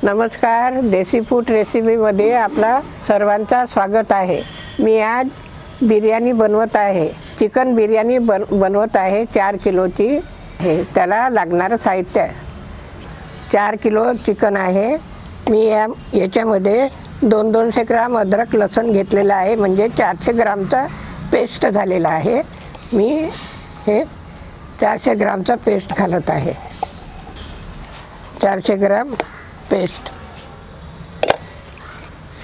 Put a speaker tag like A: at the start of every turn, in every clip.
A: नमस्कार, देसी फूड रेसिपीमध्ये आपला सर्वांचा स्वागत आहे। मी आज बिर्याणी बनवत आहे। चिकन बिर्याणी बनवत आहे 4 किलोची। हे त्याला लागणारं साहित्य 4 किलो चिकन आहे। मी याच्यामध्ये 200 ग्राम अद्रक लसूण घेतलेला आहे, म्हणजे 400 ग्रामचा पेस्ट झालेला आहे। मी हे 400 ग्रामचा पेस्ट घालत आहे। 400 ग्राम पेस्ट,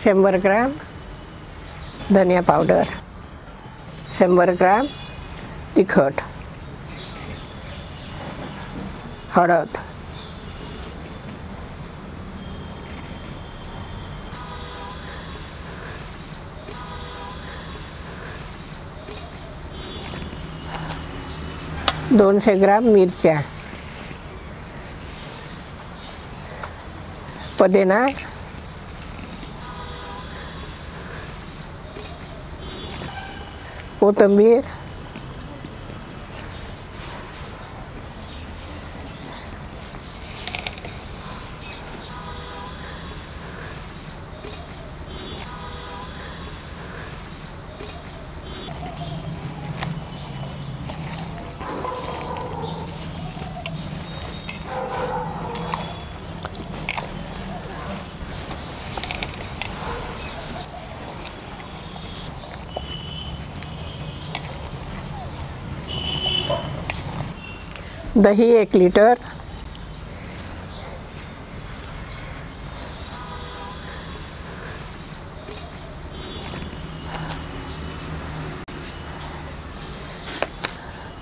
A: 100 ग्राम धनिया पावडर, 100 ग्राम तिखट, हळद, दोनशे ग्राम मिरच्या, पुदिना, कोथिंबीर, दही 1 लिटर,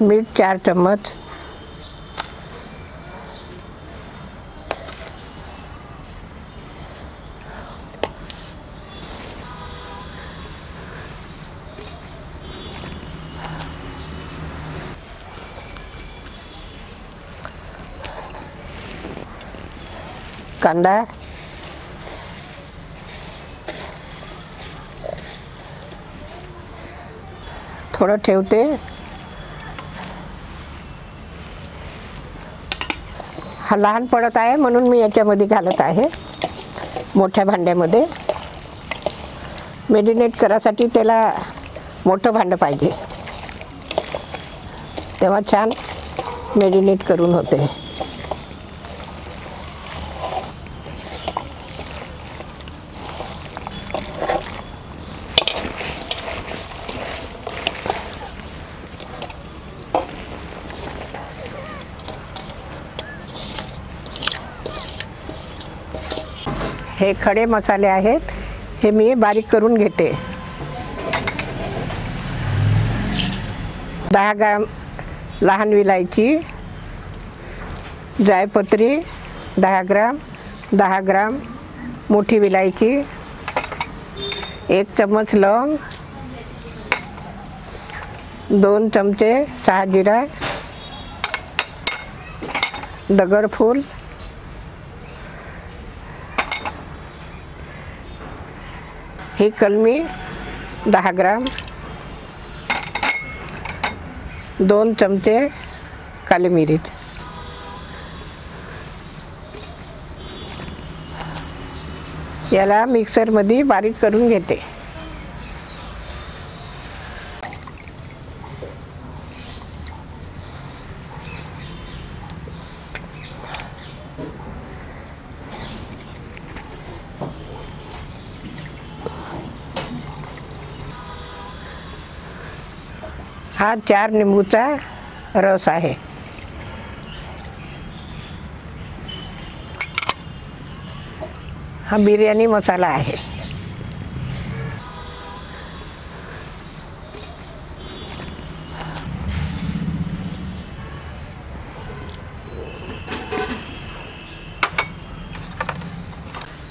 A: मीठ 4 चम्मच, कांदा, थोडं ठेवते। हा लहान पडत आहे म्हणून मी याच्यामध्ये घालत आहे, मोठ्या भांड्यामध्ये। मॅरिनेट करायसाठी त्याला मोठं भांडं पाहिजे, तेव्हा छान मॅरिनेट करून होते। हे खडे मसाले आहेत, हे मी बारीक करून घेते। 10 ग्राम लहान विलायची, जायपत्री 10 ग्राम, 10 ग्राम मोठी विलायची, 1 चम्मच लवंग, 2 चमचे शहाजिरा, दगडफूल, ही कलमी 10 ग्राम, 2 चमचे काली मिरीच, याला मिक्सरमध्ये बारीक करून घेते। हा 4 लिंबूचा रस आहे। हा बिर्याणी मसाला आहे।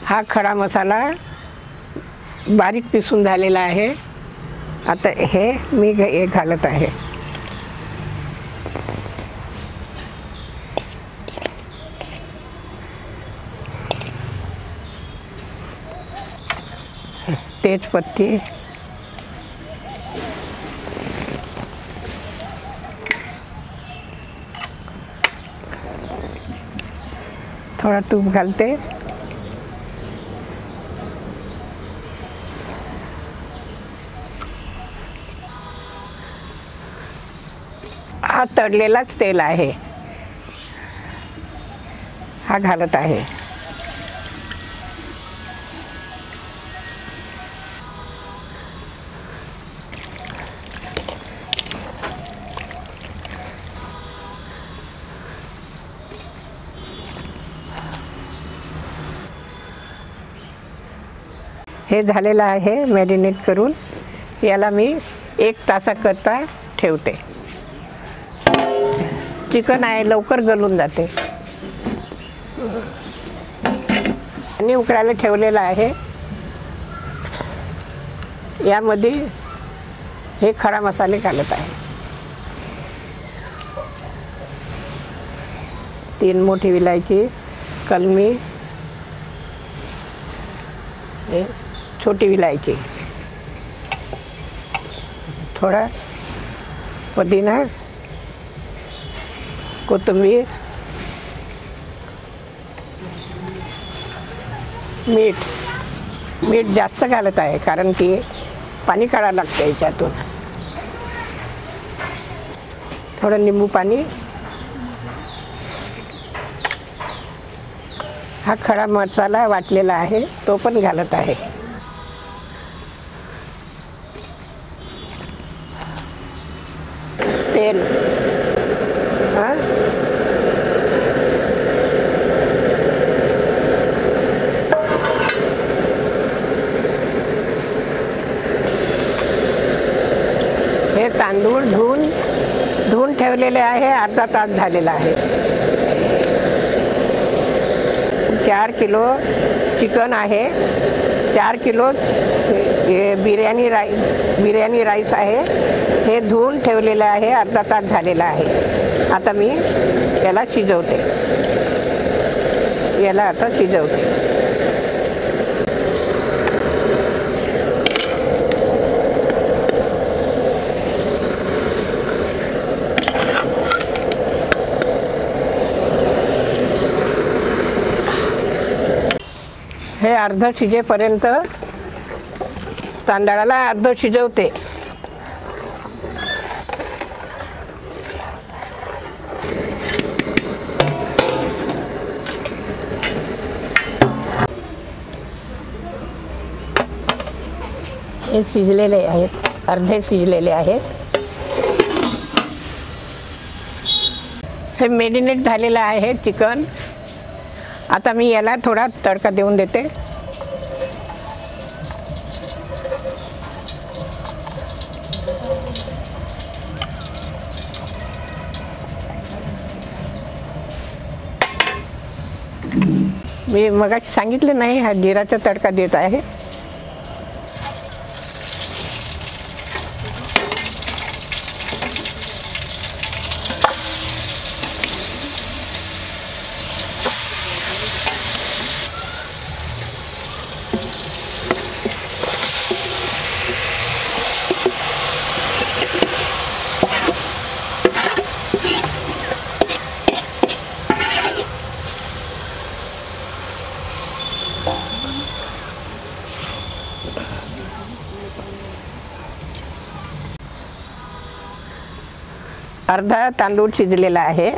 A: हा खडा मसाला बारीक पिसून झालेला आहे। आता हे मी घालत आहे। तेजपत्ती, थोड़ा तूप घालते। हा तळलेलाच तेल आहे, हा घालत आहे. हे झालेलं आहे मॅरिनेट करून. याला मी 1 तासाकरता ठेवते. चिकन आहे, लवकर गलून जाते. आणि उकळायला ठेवलेलं आहे. यामध्ये हे खडा मसाले घालत आहे. 3 मोठी विलायची, कलमी, हे छोटी विलायची, थोडा पुदीना, कोथिंबीर, मीठ जास्त घालत आहे कारण की पाणी काढावं लागतं याच्यातून. थोडं निंबू पाणी. हा खडा मसाला वाटलेला आहे तो पण घालत आहे. तेल, हे तांदूळ धुवून ठेवलेले आहे. अर्धा तास झालेला आहे. 4 किलो चिकन आहे. 4 किलो बिर्याणी राईस आहे. हे धुवून ठेवलेलं आहे. अर्धा तास झालेला आहे. आता मी याला शिजवते. हे अर्ध शिजेपर्यंत तांदळाला अर्ध शिजवते. हे शिजलेले आहेत, अर्धे शिजलेले आहेत. हे मॅरिनेट झालेलं आहे चिकन. आता मी याला थोडा तडका देऊन देते. मी मगाशी सांगितलं नाही, हा जिराचा तडका देत आहे. अर्धा तांदूळ शिजलेला आहे.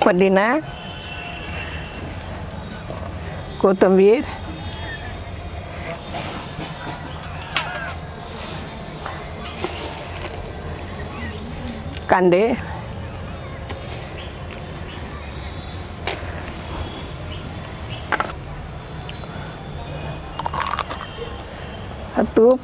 A: पुदीना, कोथिंबीर, कांदे, तूप,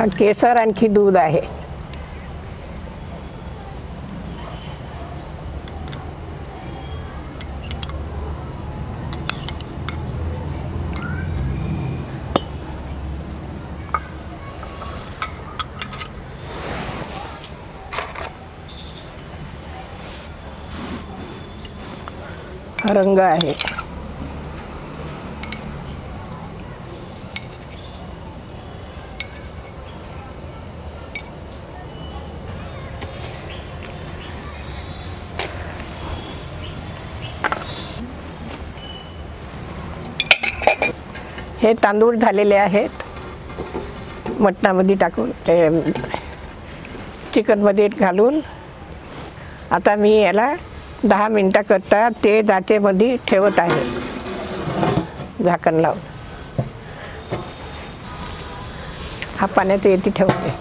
A: हा केसर आणखी दूध आहे. हा रंग आहे. हे तांदूळ झालेले आहेत. मटणामध्ये टाकून चिकनमध्ये घालून आता मी याला 10 मिनिटाकरता ते जाचेमध्ये ठेवत आहे, झाकण लावून. हा पाण्याच्या येथे ठेवते.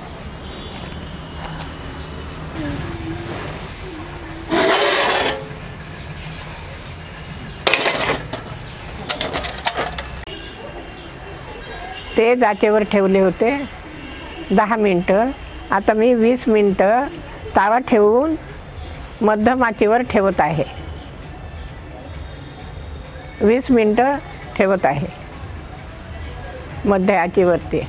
A: ते जाचेवर ठेवले होते 10 मिनटं. आता मी 20 मिनटं तावा ठेवून मध्यम आचेवर ठेवत आहे. 20 मिनटं ठेवत आहे मध्य आचेवरती.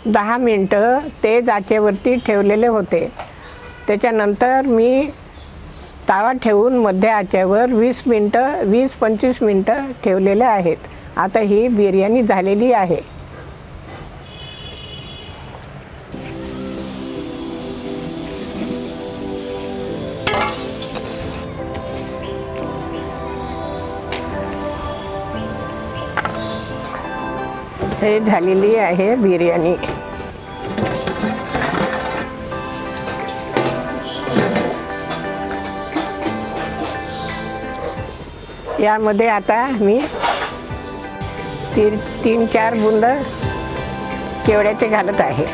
A: दहा मिनटं ते जाचेवरती ठेवलेले होते. त्याच्यानंतर मी तावा ठेवून मध्य आचेवर 20-25 मिनटं ठेवलेले आहेत. आता ही बिर्याणी झालेली आहे. हे झालेली आहे बिर्याणी. यामध्ये आता मी 3-4 बुंद केवड्याचे घालत आहे.